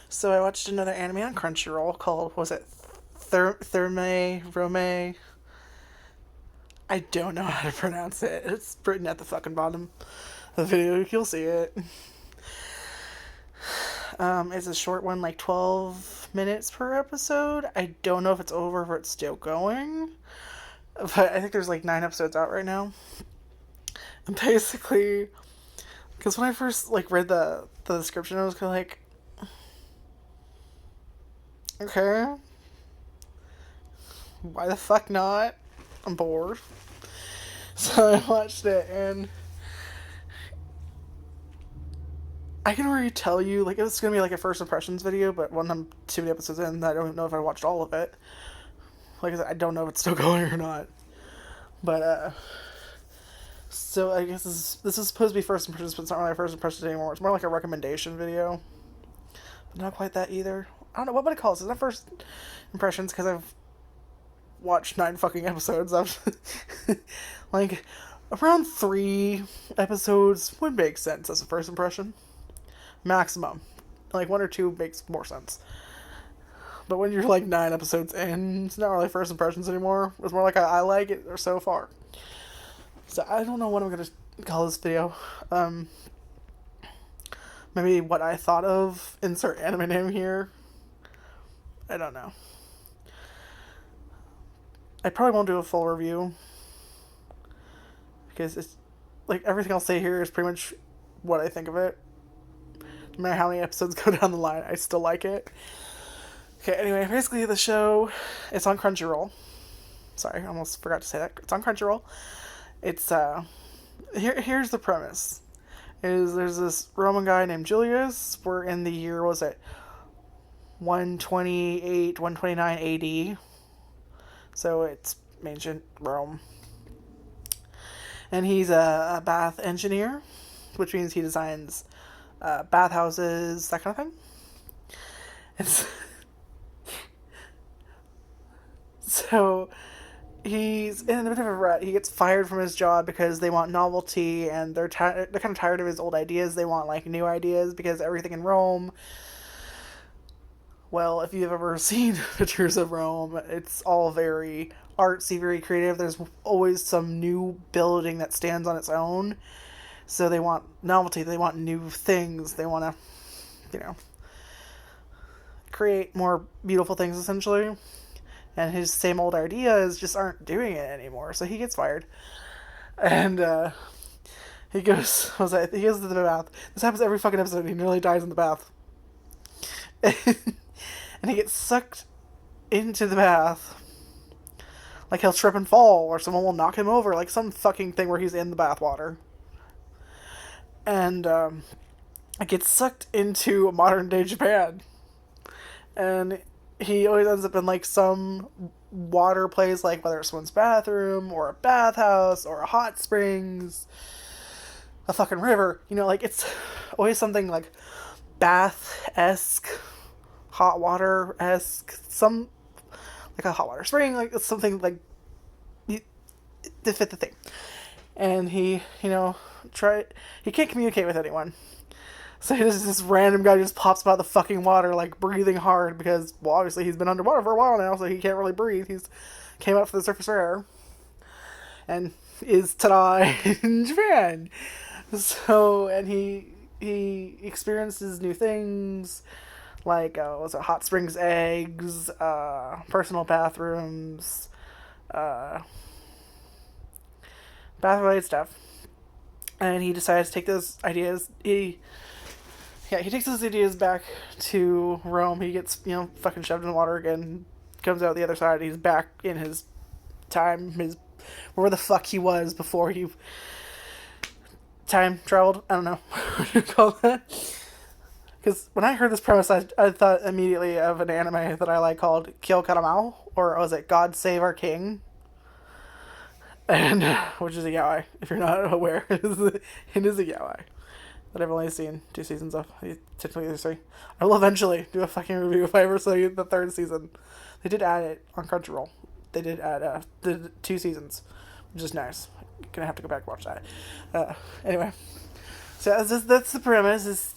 So I watched another anime on Crunchyroll called, was it Thermae Romae? I don't know how to pronounce it. It's written at the fucking bottom of the video. You'll see it. It's a short one, like 12 minutes per episode. I don't know if it's over or if it's still going. But I think there's like 9 episodes out right now. And basically, because when I first like read the description, I was kind of like, okay, why the fuck not? I'm bored. So I watched it, and I can already tell you, like, it's gonna be like a first impressions video, but when I'm too many episodes in, I don't know if I watched all of it. Like I said, I don't know if it's still going or not. But, so I guess this is supposed to be first impressions, but it's not really first impressions anymore. It's more like a recommendation video. But not quite that either. I don't know, what would I call this? Is that first impressions? Because I've watched 9 fucking episodes. I've, like, around 3 episodes would make sense as a first impression. Maximum. Like 1 or 2 makes more sense. But when you're like 9 episodes in, it's not really first impressions anymore. It's more like I like it or so far. So I don't know what I'm gonna call this video. Maybe what I thought of. Insert anime name here. I don't know. I probably won't do a full review because it's like everything I'll say here is pretty much what I think of it. No matter how many episodes go down the line, I still like it. Okay, anyway, basically the show, it's on Crunchyroll. Sorry, I almost forgot to say that. It's on Crunchyroll. It's, here's the premise. There's this Roman guy named Julius. We're in the year, was it 128, 129 AD. So it's ancient Rome. And he's a bath engineer, which means he designs bathhouses, that kind of thing. It's so he's in a bit of a rut. He gets fired from his job because they want novelty, and they're kind of tired of his old ideas. They want like new ideas because everything in Rome. Well, if you've ever seen pictures of Rome, it's all very artsy, very creative. There's always some new building that stands on its own. So they want novelty. They want new things. They want to, create more beautiful things essentially. And his same old ideas just aren't doing it anymore. So he gets fired, and he goes. He goes to the bath. This happens every fucking episode. He nearly dies in the bath, and he gets sucked into the bath. Like he'll trip and fall, or someone will knock him over. Like some fucking thing where he's in the bath water, and it gets sucked into modern day Japan, and he always ends up in like some water place, like whether it's someone's bathroom or a bathhouse or a hot springs, a fucking river. Like it's always something like bath-esque, hot water-esque, some like a hot water spring, like it's something like to fit the thing. And he, he can't communicate with anyone. So this random guy just pops out of the fucking water, like, breathing hard, because, well, obviously he's been underwater for a while now, so he can't really breathe. He's came up for the surface air. And is, ta-da, in Japan. So, and he experiences new things, like, hot springs eggs, personal bathrooms, bath-related stuff. And he decides to take those ideas, he takes his ideas back to Rome. He gets, fucking shoved in the water again, comes out the other side, he's back in his time, where the fuck he was before he time traveled. I don't know what you call that. Because when I heard this premise, I thought immediately of an anime that I like called Kyo Karamao, or was it God Save Our King? And, which is a yaoi, if you're not aware. It is a yaoi that I've only seen 2 seasons of. Typically there's 3. I will eventually do a fucking review if I ever see the 3rd season. They did add it on Crunchyroll. They did add the 2 seasons, which is nice. Gonna have to go back and watch that. Anyway, So that's the premise. Is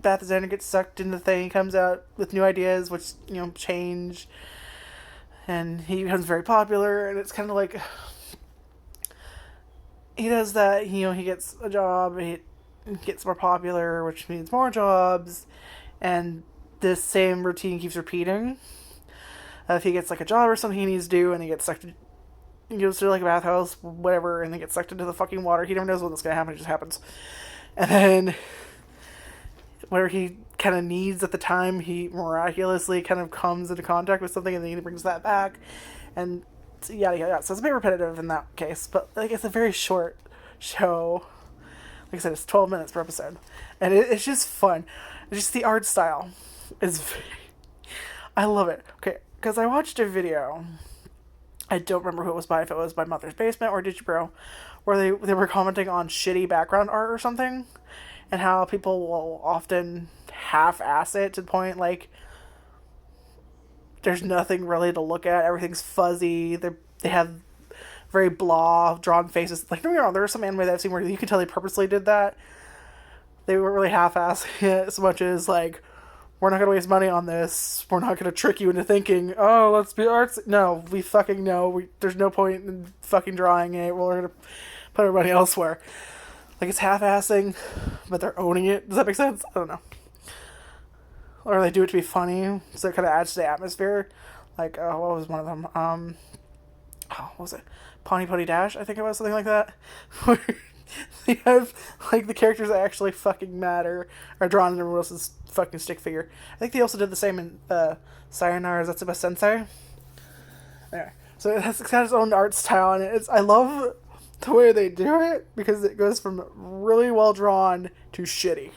bath designer gets sucked into the thing, comes out with new ideas, which change, and he becomes very popular. And it's kind of like he does that. He gets a job. He gets more popular, which means more jobs, and this same routine keeps repeating. If he gets like a job or something he needs to do, and he gets sucked, he goes to like a bathhouse, whatever, and then gets sucked into the fucking water. He never knows when it's gonna happen. It just happens. And then, where he kind of needs at the time, he miraculously kind of comes into contact with something, and then he brings that back, and yada yada. So it's a bit repetitive in that case, but like it's a very short show. Like I said, it's 12 minutes per episode, and it's just fun. It's just the art style is very, I love it. Okay, because I watched a video. I don't remember who it was by, if it was by Mother's Basement or Digibro, where they were commenting on shitty background art or something, and how people will often half-ass it to the point, like, there's nothing really to look at, everything's fuzzy, they have very blah, drawn faces. Like, don't get me wrong, there are some anime that I've seen where you can tell they purposely did that. They weren't really half-assing it as much as, like, we're not going to waste money on this. We're not going to trick you into thinking, oh, let's be arts. No, we fucking know. There's no point in fucking drawing it. We're going to put our money elsewhere. Like, it's half-assing, but they're owning it. Does that make sense? I don't know. Or they do it to be funny, so it kind of adds to the atmosphere. Like, what was one of them? What was it? Pawnee Pony Dash, I think it was, something like that. Where they have, like, the characters that actually fucking matter are drawn in everyone else's fucking stick figure. I think they also did the same in Sayonara Zetsuba Sensei. Anyway, so it has got its own art style, and I love the way they do it, because it goes from really well drawn to shitty.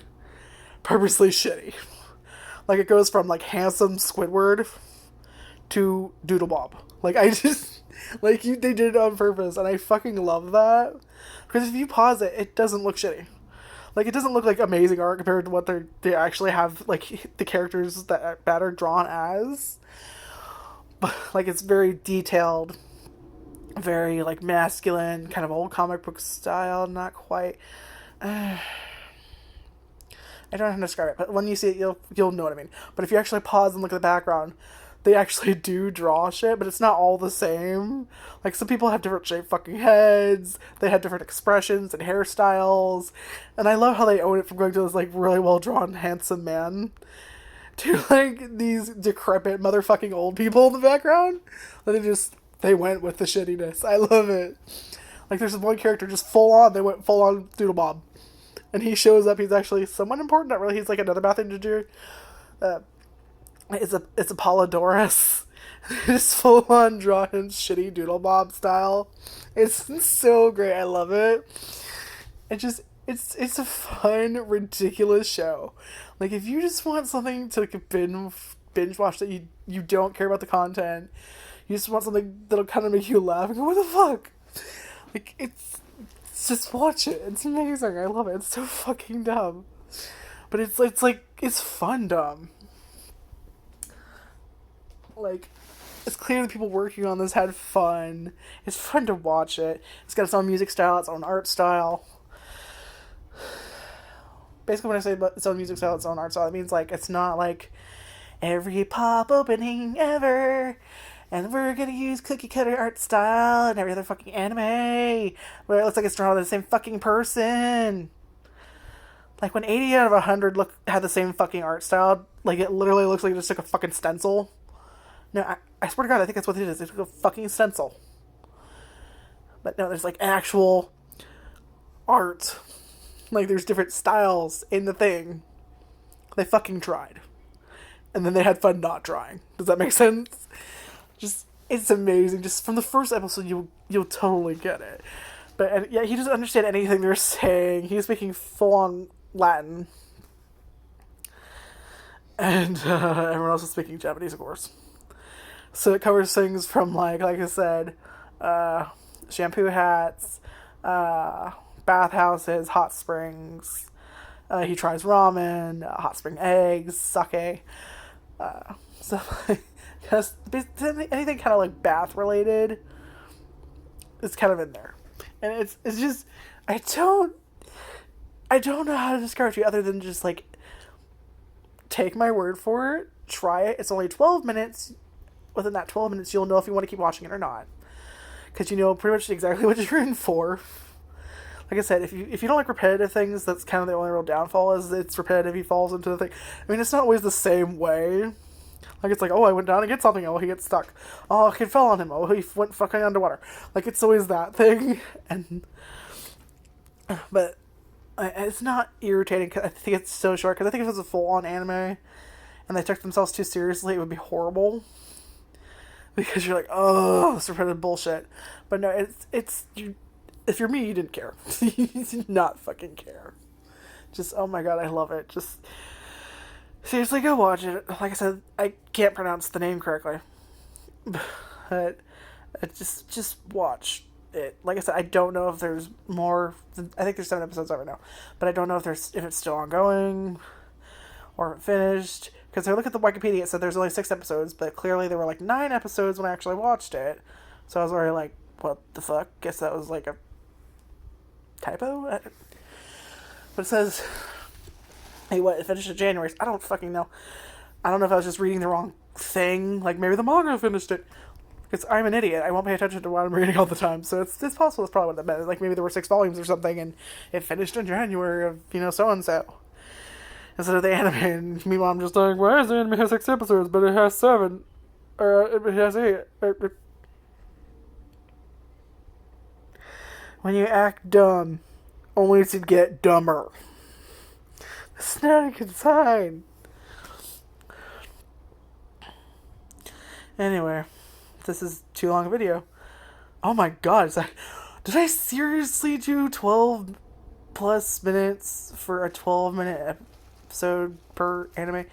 Purposely shitty. Like, it goes from, like, handsome Squidward to Doodlebob. Like, I just, like, they did it on purpose, and I fucking love that. Because if you pause it, it doesn't look shitty. Like, it doesn't look like amazing art compared to what they actually have, like, the characters that are drawn as. But, like, it's very detailed, very, like, masculine, kind of old comic book style, not quite. I don't know how to describe it, but when you see it, you'll know what I mean. But if you actually pause and look at the background, they actually do draw shit, but it's not all the same. Like, some people have different shaped fucking heads, they have different expressions and hairstyles, and I love how they own it, from going to this, like, really well-drawn, handsome man to, like, these decrepit motherfucking old people in the background. They went with the shittiness. I love it. Like, there's this one character just they went full on Doodlebob. And he shows up, he's actually somewhat important, not really, he's like another bath engineer. It's Apollodorus. It's full on drawn in shitty Doodlebob style. It's so great, I love it. It's a fun, ridiculous show. Like, if you just want something to, like, binge watch that you don't care about the content, you just want something that'll kind of make you laugh and go, what the fuck? Like, just watch it. It's amazing. I love it. It's so fucking dumb. But it's like, it's fun dumb. Like, it's clear the people working on this had fun. It's fun to watch it. It's got its own music style, its own art style. Basically, when I say its own music style, its own art style, it means, like, it's not like every pop opening ever, and we're gonna use cookie cutter art style and every other fucking anime where it looks like it's drawn by the same fucking person. Like, when 80 out of 100 had the same fucking art style, like, it literally looks like it just took a fucking stencil. No, I swear to God, I think that's what it is. They took a fucking stencil. But no, there's, like, actual art. Like, there's different styles in the thing. They fucking tried. And then they had fun not trying. Does that make sense? Just, it's amazing. Just from the first episode, you'll totally get it. But yeah, he doesn't understand anything they're saying. He's speaking full-on Latin. And everyone else is speaking Japanese, of course. So it covers things from, like I said, shampoo hats, bathhouses, hot springs. He tries ramen, hot spring eggs, sake. Stuff like, anything kind of like bath related is kind of in there. And it's just, I don't I don't know how to describe it to you other than just like take my word for it, try it. It's only 12 minutes. Within that 12 minutes, you'll know if you want to keep watching it or not. Because you know pretty much exactly what you're in for. Like I said, if you don't like repetitive things, that's kind of the only real downfall is it's repetitive. He falls into the thing. I mean, it's not always the same way. Like, it's like, oh, I went down to get something. Oh, he gets stuck. Oh, a kid fell on him. Oh, he went fucking underwater. Like, it's always that thing. But it's not irritating. Cause I think it's so short. Because I think if it was a full-on anime and they took themselves too seriously, it would be horrible. Because you're like, oh, this repetitive bullshit. But no, if you're me, you didn't care. You did not fucking care. Just, oh my god, I love it. Just, seriously, go watch it. Like I said, I can't pronounce the name correctly. But, just watch it. Like I said, I don't know if there's more. I think there's 7 episodes right now. But I don't know if it's still ongoing or if it finished. Because I look at the Wikipedia, it said there's only 6 episodes, but clearly there were like 9 episodes when I actually watched it. So I was already like, what the fuck? Guess that was like a typo? But it says, hey, what, it finished in January. I don't fucking know. I don't know if I was just reading the wrong thing. Like, maybe the manga finished it. Because I'm an idiot. I won't pay attention to what I'm reading all the time. So it's possible that's probably what that meant. Like, maybe there were 6 volumes or something, and it finished in January of, so-and-so. Instead of the anime, and meanwhile I'm just like, why does the anime have 6 episodes, but it has 7? Or it has 8. When you act dumb, only to get dumber. That's not a good sign. Anyway, this is too long a video. Oh my god, did I seriously do 12 plus minutes for a 12-minute episode per anime?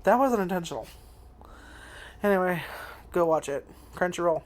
That wasn't intentional. Anyway, go watch it. Crunchyroll.